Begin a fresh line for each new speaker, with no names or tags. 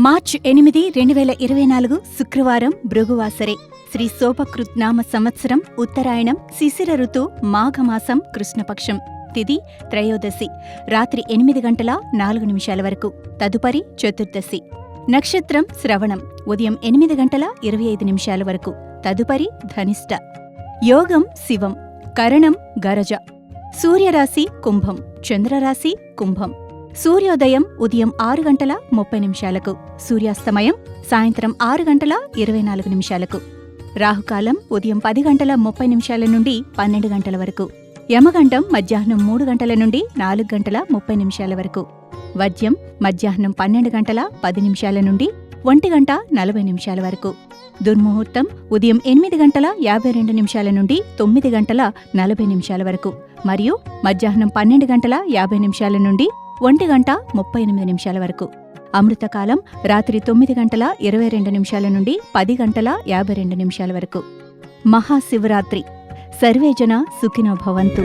మార్చి 8, 2024 శుక్రవారం భృగువాసరే. శ్రీ శోభకృత్ నామ సంవత్సరం ఉత్తరాయణం, శిశిర ఋతు, మాఘమాసం, కృష్ణపక్షం. తిథి త్రయోదశి, రాత్రి 8:04 వరకు. తదుపరి చతుర్దశి. నక్షత్రం శ్రవణం, ఉదయం 8:25 వరకు. తదుపరి ధనిష్ట. యోగం శివం, కరణం గరజ. సూర్యరాశి కుంభం, చంద్రరాశి కుంభం. సూర్యోదయం ఉదయం 6:30, సూర్యాస్తమయం సాయంత్రం 6:24. రాహుకాలం ఉదయం 10:30 నుండి 12 వరకు. యమగండం మధ్యాహ్నం 3 నుండి 4:30 వరకు. వద్యం మధ్యాహ్నం 12:10 నుండి 1:40 వరకు. దుర్ముహూర్తం ఉదయం 8:52 నుండి 9:40 వరకు మరియు మధ్యాహ్నం 12:50 నుండి 1:38 వరకు. అమృతకాలం రాత్రి 9:22 నుండి 10:52 వరకు. మహాశివరాత్రి. సర్వే జన సుఖినో భవంతు.